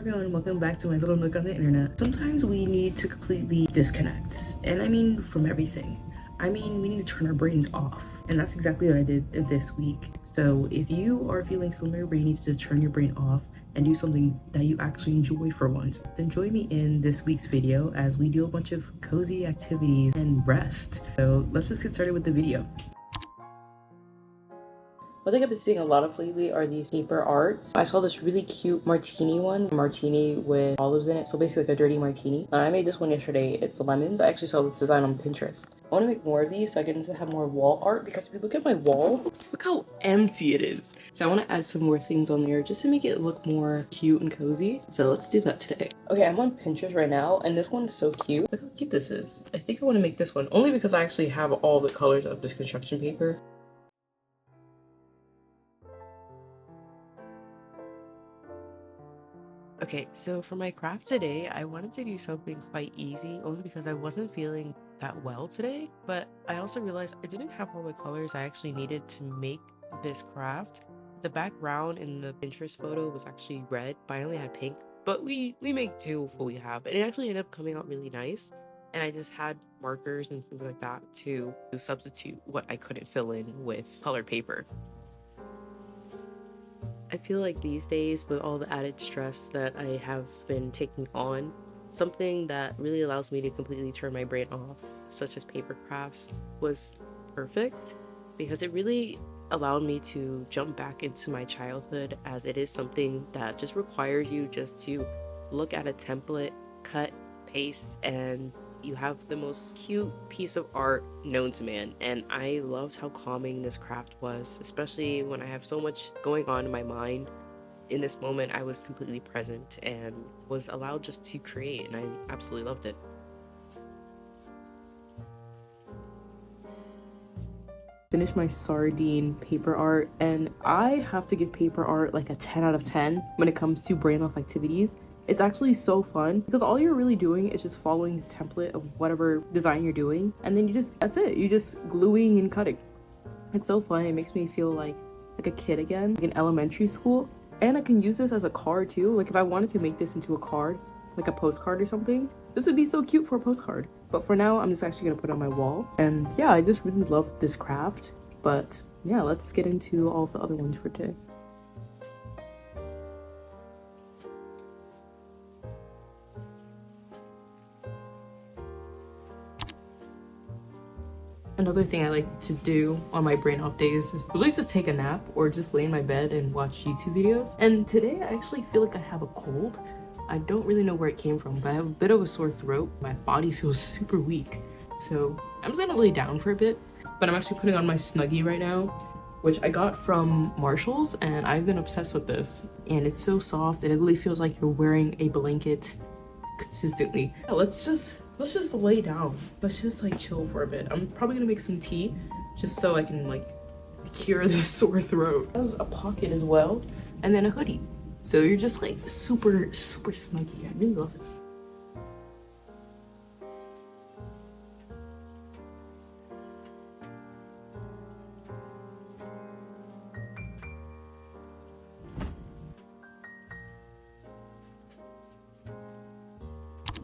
everyone, welcome back to my little nook on the internet. Sometimes we need to completely disconnect, and I mean from everything. I mean, we need to turn our brains off, and that's exactly what I did this week. So if you are feeling similar where you need to just turn your brain off and do something that you actually enjoy for once, then join me in this week's video as we do a bunch of cozy activities and rest. So let's just get started with the video. What I think I've been seeing a lot of lately are these paper arts. I saw this really cute martini one, martini with olives in it, so basically like a dirty martini. I made this one yesterday. It's lemons. I actually saw this design on Pinterest. I want to make more of these so I can just have more wall art, because if you look at my wall, look how empty it is. So I want to add some more things on there just to make it look more cute and cozy. So let's do that today. Okay, I'm on Pinterest right now, and this one is so cute. Look how cute this is. I think I want to make this one only because I actually have all the colors of this construction paper. Okay, so for my craft today, I wanted to do something quite easy, only because I wasn't feeling that well today, but I also realized I didn't have all the colors I actually needed to make this craft. The background in the Pinterest photo was actually red, but I only had pink, but we make do with what we have, and it actually ended up coming out really nice, and I just had markers and things like that to substitute what I couldn't fill in with colored paper. I feel like these days, with all the added stress that I have been taking on, something that really allows me to completely turn my brain off, such as paper crafts, was perfect, because it really allowed me to jump back into my childhood, as it is something that just requires you just to look at a template, cut, paste, and you have the most cute piece of art known to man. And I loved how calming this craft was, especially when I have so much going on in my mind. In this moment, I was completely present and was allowed just to create, and I absolutely loved it. Finished my sardine paper art, and I have to give paper art like a 10 out of 10 when it comes to brain off activities. It's actually so fun because all you're really doing is just following the template of whatever design you're doing, and then that's it. You're just gluing and cutting. It's so fun. It makes me feel like a kid again, like in elementary school. And I can use this as a card too. Like if I wanted to make this into a card, like a postcard or something, this would be so cute for a postcard. But for now, I'm just actually gonna put it on my wall. And yeah, I just really love this craft. But yeah, let's get into all of the other ones for today. Another thing I like to do on my brain off days is really just take a nap or just lay in my bed and watch YouTube videos. And today I actually feel like I have a cold. I don't really know where it came from, but I have a bit of a sore throat. My body feels super weak. So I'm just gonna lay down for a bit, but I'm actually putting on my Snuggie right now, which I got from Marshall's, and I've been obsessed with this. And it's so soft, and it really feels like you're wearing a blanket consistently. Yeah, let's just lay down. Let's just like chill for a bit. I'm probably gonna make some tea just so I can like cure this sore throat. It has a pocket as well, and then a hoodie. So you're just like super snuggy. I really love it.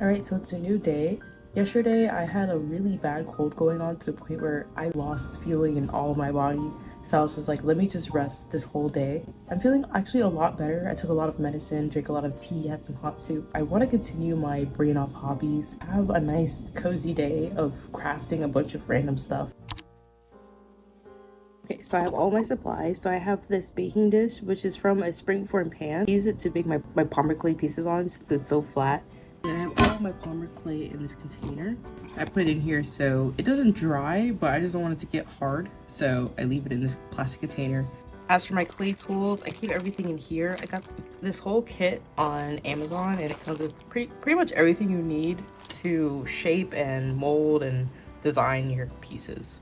Alright, so it's a new day. Yesterday, I had a really bad cold going on to the point where I lost feeling in all of my body. So I was just like, let me just rest this whole day. I'm feeling actually a lot better. I took a lot of medicine, drank a lot of tea, had some hot soup. I want to continue my brain off hobbies, have a nice cozy day of crafting a bunch of random stuff. Okay, so I have all my supplies. So I have this baking dish, which is from a springform pan. I use it to bake my Palmer clay pieces on since it's so flat. And I have all my Palmer clay in this container. I put it in here so it doesn't dry, but I just don't want it to get hard. So I leave it in this plastic container. As for my clay tools, I keep everything in here. I got this whole kit on Amazon, and it comes with pretty much everything you need to shape and mold and design your pieces.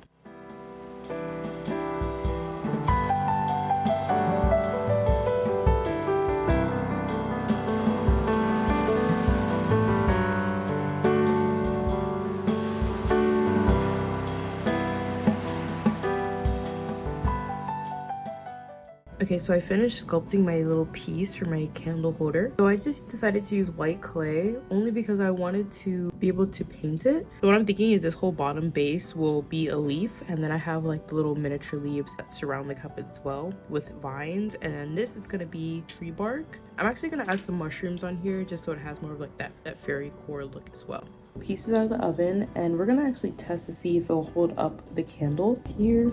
Okay, Okay, so I finished sculpting my little piece for my candle holder. So I just decided to use white clay only because I wanted to be able to paint it. So what I'm thinking is this whole bottom base will be a leaf, and then I have like the little miniature leaves that surround the cup as well with vines, and then this is gonna be tree bark. I'm actually gonna add some mushrooms on here just so it has more of like that fairy core look as well. Pieces out of the oven, and we're gonna actually test to see if it'll hold up the candle here.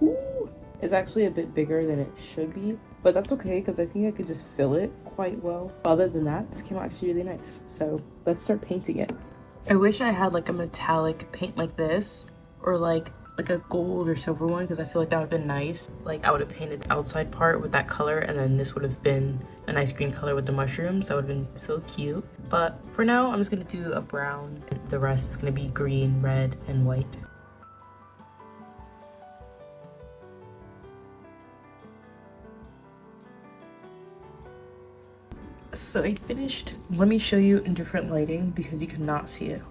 Ooh. It's actually a bit bigger than it should be, but that's okay because I think I could just fill it quite well. Other than that, this came out actually really nice. So let's start painting it. I wish I had like a metallic paint like this, or like a gold or silver one, because I feel like that would have been nice. Like I would have painted the outside part with that color, and then this would have been a nice green color with the mushrooms. That would have been so cute. But for now, I'm just gonna do a brown. The rest is gonna be green, red, and white. So I finished. Let me show you in different lighting because you cannot see it.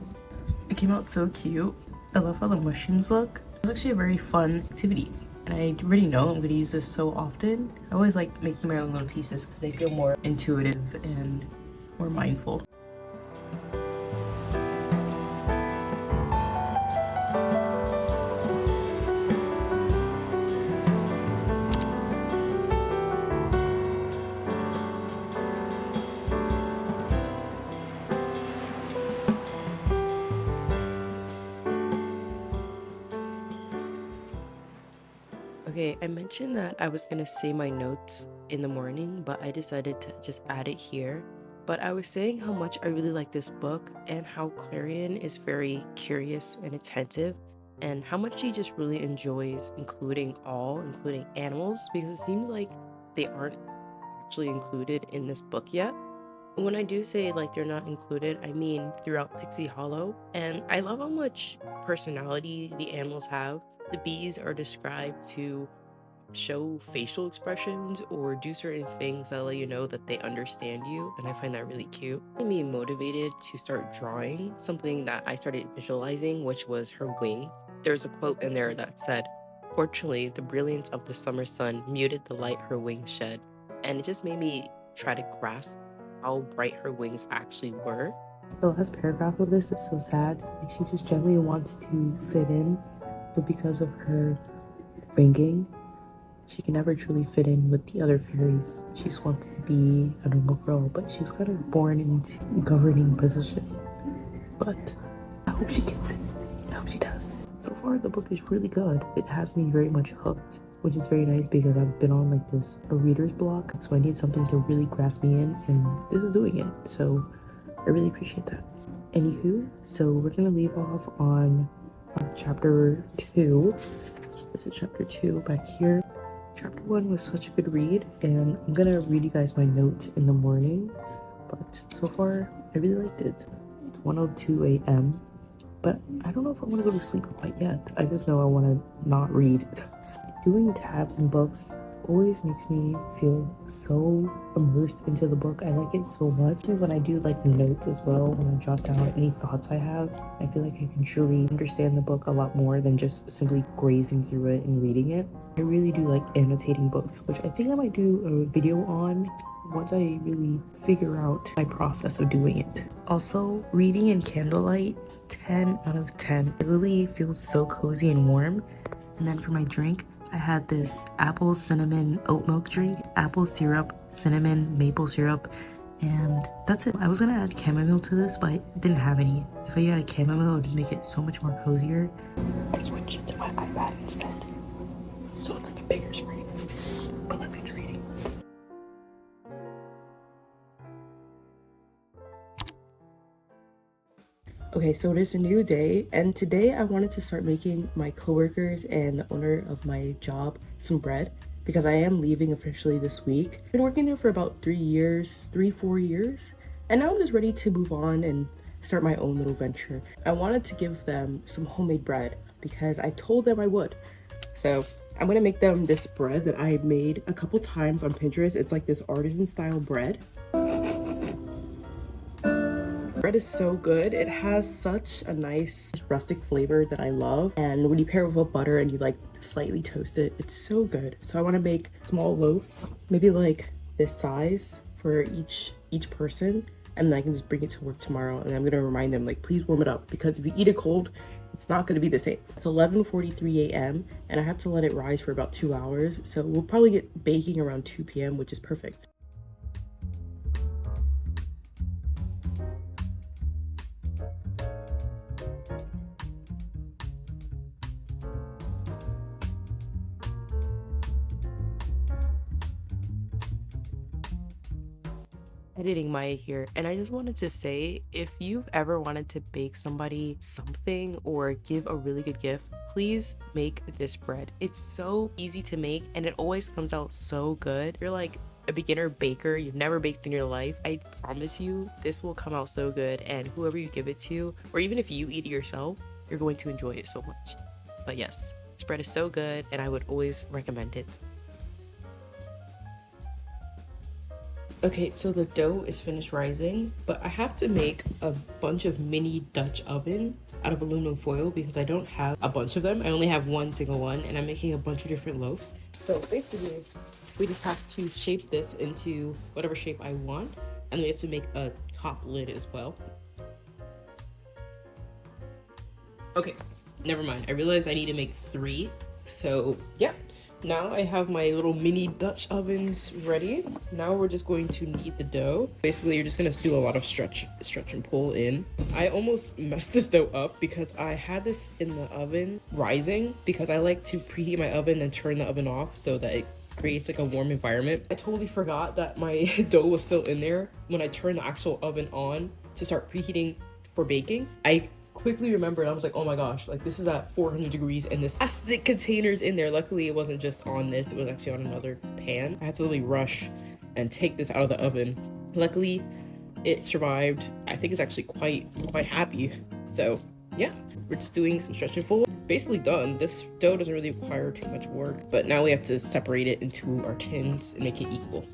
It came out so cute. I love how the mushrooms look. It's actually a very fun activity, and I already know I'm going to use this so often. I always like making my own little pieces because they feel more intuitive and more mindful. Okay, I mentioned that I was gonna say my notes in the morning, but I decided to just add it here. But I was saying how much I really like this book and how Clarion is very curious and attentive, and how much she just really enjoys including animals, because it seems like they aren't actually included in this book yet. When I do say like they're not included, I mean throughout Pixie Hollow, and I love how much personality the animals have. The bees are described to show facial expressions or do certain things that let you know that they understand you, and I find that really cute. It made me motivated to start drawing something that I started visualizing, which was her wings. There's a quote in there that said, "Fortunately, the brilliance of the summer sun muted the light her wings shed," and it just made me try to grasp how bright her wings actually were. The last paragraph of this is so sad. Like, she just generally wants to fit in, but because of her ringing, she can never truly fit in with the other fairies. She just wants to be a normal girl, but she was kind of born into a governing position. But I hope she gets it. I hope she does. So far, the book is really good. It has me very much hooked, which is very nice because I've been on like a reader's block, so I need something to really grasp me in, and this is doing it. So I really appreciate that. Anywho, so we're gonna leave off on chapter 2. This is chapter 2 back here. Chapter 1 was such a good read, and I'm gonna read you guys my notes in the morning, but so far I really liked it. It's 1:02 a.m. but I don't know if I want to go to sleep quite yet. I just know I want to not read. Doing tabs in books always makes me feel so immersed into the book. I like it so much. When I do like notes as well, when I jot down any thoughts I have, I feel like I can truly understand the book a lot more than just simply grazing through it and reading it. I really do like annotating books, which I think I might do a video on once I really figure out my process of doing it. Also, reading in candlelight, 10 out of 10. It really feels so cozy and warm. And then for my drink, I had this apple cinnamon oat milk drink, apple syrup, cinnamon, maple syrup, and that's it. I was gonna add chamomile to this, but I didn't have any. If I added chamomile, it would make it so much more cozier. I switched it to my iPad instead, so it's like a bigger screen. But let's get to reading. Okay, so it is a new day, and today I wanted to start making my coworkers and the owner of my job some bread, because I am leaving officially this week. I've been working there for about 4 years, and now I'm just ready to move on and start my own little venture. I wanted to give them some homemade bread because I told them I would. So I'm gonna make them this bread that I made a couple times on Pinterest. It's like this artisan style bread. bread is so good. It has such a nice rustic flavor that I love. And when you pair it with butter and you like slightly toast it, it's so good. So I want to make small loaves, maybe like this size for each person. And then I can just bring it to work tomorrow. And I'm going to remind them, like, please warm it up, because if you eat it cold, it's not going to be the same. It's 11:43 a.m. and I have to let it rise for about 2 hours. So we'll probably get baking around 2 p.m., which is perfect. Editing Maya here, and I just wanted to say, if you've ever wanted to bake somebody something or give a really good gift, please make this bread. It's so easy to make and it always comes out so good. You're like a beginner baker, you've never baked in your life, I promise you this will come out so good, and whoever you give it to, or even if you eat it yourself, you're going to enjoy it so much. But yes, this bread is so good and I would always recommend it. Okay, so the dough is finished rising, but I have to make a bunch of mini Dutch oven out of aluminum foil because I don't have a bunch of them. I only have one single one, and I'm making a bunch of different loaves. So basically, we just have to shape this into whatever shape I want, and we have to make a top lid as well. Okay, never mind. I realized I need to make 3. So yeah. Now I have my little mini Dutch ovens ready. Now we're just going to knead the dough. Basically, you're just gonna do a lot of stretch and pull in. I almost messed this dough up because I had this in the oven rising, because I like to preheat my oven and turn the oven off so that it creates like a warm environment. I totally forgot that my dough was still in there when I turned the actual oven on to start preheating for baking. I quickly remembered, I was like, oh my gosh, like this is at 400 degrees and this plastic container's in there. Luckily it wasn't just on this, it was actually on another pan. I had to really rush and take this out of the oven. Luckily it survived. I think it's actually quite happy. So yeah, we're just doing some stretch and fold. Basically done. This dough doesn't really require too much work, but now we have to separate it into our tins and make it equal.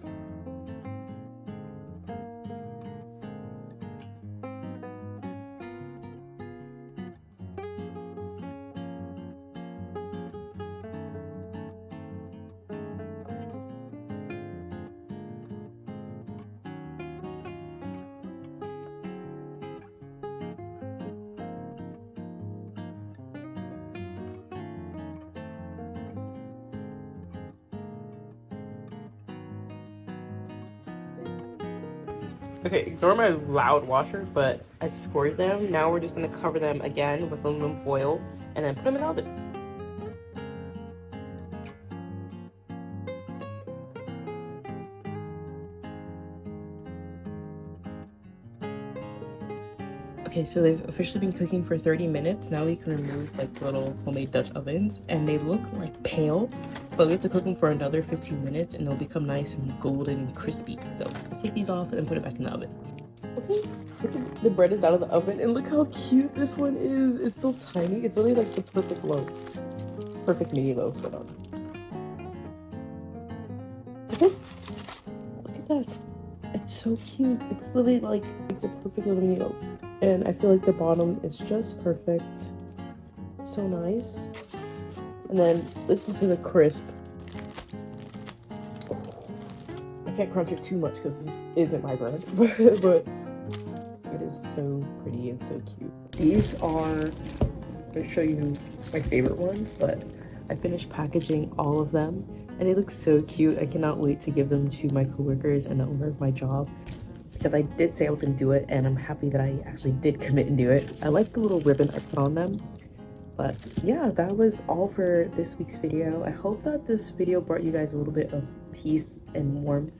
Okay, ignore my loud washer, but I scored them. Now we're just gonna cover them again with aluminum foil and then put them in the oven. Okay, so they've officially been cooking for 30 minutes. Now we can remove like the little homemade Dutch ovens, and they look like pale, but we have to cook them for another 15 minutes and they'll become nice and golden and crispy. So let's take these off and put it back in the oven. Okay, the bread is out of the oven and look how cute this one is. It's so tiny. It's literally like the perfect loaf. Perfect mini loaf. Okay, look at that. It's so cute. It's literally like the perfect little mini loaf. And I feel like the bottom is just perfect. It's so nice. And then listen to the crisp. I can't crunch it too much because this isn't my bread, but it is so pretty and so cute. These are, I'm gonna show you my favorite one, but I finished packaging all of them and they look so cute. I cannot wait to give them to my coworkers and the owner of my job, because I did say I was gonna do it and I'm happy that I actually did commit and do it. I like the little ribbon I put on them. But yeah, that was all for this week's video. I hope that this video brought you guys a little bit of peace and warmth.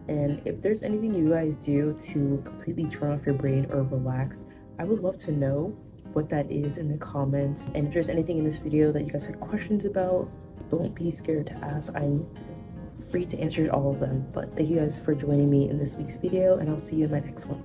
And if there's anything you guys do to completely turn off your brain or relax, I would love to know what that is in the comments. And if there's anything in this video that you guys had questions about, don't be scared to ask. I'm free to answer all of them. But thank you guys for joining me in this week's video, and I'll see you in my next one.